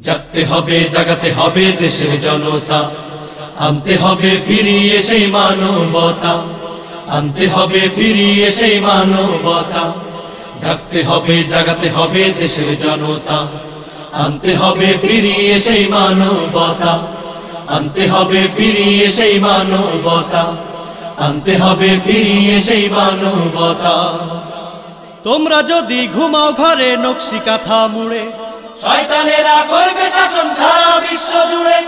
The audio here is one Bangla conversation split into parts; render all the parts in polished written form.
জাগতে হবে, জাগাতে হবে দেশের জনতা, আনতে হবে ফিরিয়ে সেই মানবতা, আনতে হবে ফিরিয়ে সেই মানবতা। জাগতে হবে, জাগাতে হবে দেশের জনতা, আনতে হবে ফিরিয়ে সেই মানবতা, আনতে হবে ফিরিয়ে সেই মানবতা, আনতে হবে ফিরিয়ে সেই মানবতা। তোমরা যদি ঘুমাও ঘরে নকশি কাঁথা মুড়ে, শয়তানেরা করবে শাসন সারা বিশ্ব জুড়ে।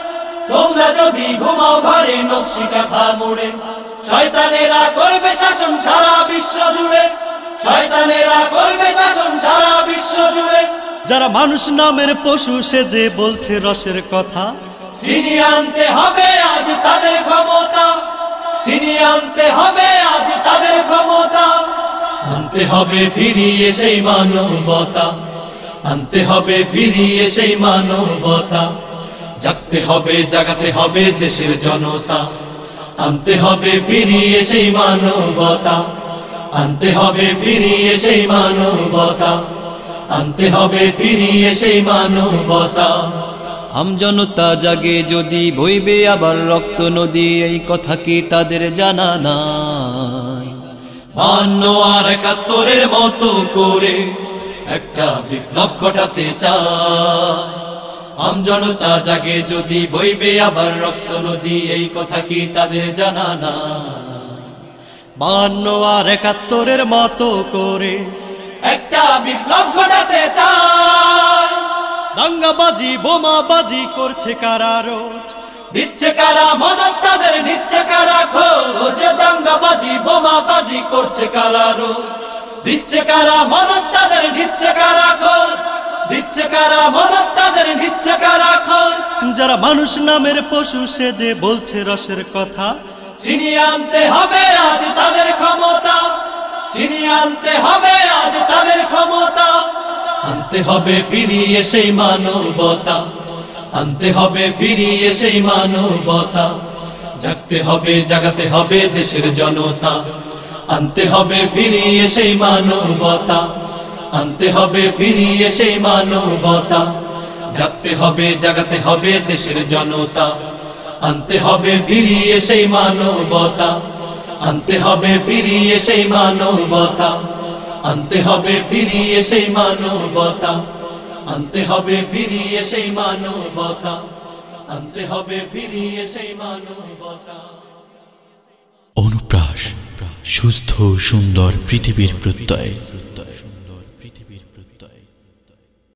তোমরা যদি ঘুমাও ঘরে নকশি কাঁথা মুড়ে, শয়তানেরা করবে শাসন সারা বিশ্ব জুড়ে, শয়তানেরা করবে শাসন সারা বিশ্ব জুড়ে। যারা মানুষ নামের পশু সেজে বলছে রসের কথা, ছিনিয়ে আনতে হবে আজ তাদের ক্ষমতা, ছিনিয়ে আনতে হবে আজ তাদের ক্ষমতা। আনতে হবে ফিরিয়ে সেই মানবতা, আনতে হবে ফিরিয়ে সেই মানবতা। জাগতে হবে, জাগাতে হবে দেশের জনতা, আনতে হবে ফিরিয়ে সেই মানবতা, আনতে হবে ফিরিয়ে সেই মানবতা, আনতে হবে ফিরিয়ে সেই মানবতা। আমজনতা জাগে যদি বইবে আবার রক্ত নদী, এই কথা কি তাদের জানা নাই? 52 আর 71-এর মতো করে একটা বিপ্লব ঘটাতে চায়। আমজনতা জাগে যদি বইবে আবার রক্ত নদী, এই কথা কি তাদের জানা না? 52 আর 71-এর মতো করে একটা বিপ্লব ঘটাতে চায়। দাঙ্গাবাজি বোমাবাজি করছে কারা রোজ, দিচ্ছে কারা মদত, তাদের নিচ্ছে কারা খোঁজ। দাঙ্গাবাজি বোমাবাজি করছে কারা রোজ, দিচ্ছে কারা মদত, তাদের নিচ্ছে কারা খোঁজ, দিচ্ছে কারা মদত, তাদের নিচ্ছে কারা খোঁজ। যারা মানুষ নামের পশু সেজে বলছে রসের কথা, ছিনিয়ে আনতে হবে আজ তাদের ক্ষমতা, ছিনিয়ে আনতে হবে আজ তাদের ক্ষমতা। আনতে হবে ফিরিয়ে সেই মানবতা, আনতে হবে ফিরিয়ে সেই মানবতা। জাগতে হবে, জাগাতে হবে দেশের জনতা, আনতে হবে ফিরিয়ে সেই মানবতা, আনতে হবে ফিরিয়ে সেই মানবতা। জাগতে হবে, জাগাতে হবে দেশের জনতা, আনতে হবে ফিরিয়ে সেই মানবতা, আনতে হবে ফিরিয়ে সেই মানবতা, আনতে হবে ফিরিয়ে সেই মানবতা, আনতে হবে ফিরিয়ে সেই মানবতা, আনতে হবে ফিরিয়ে সেই মানবতা। অনুপ্রাস, সুস্থ সুন্দর পৃথিবীর প্রত্যয়।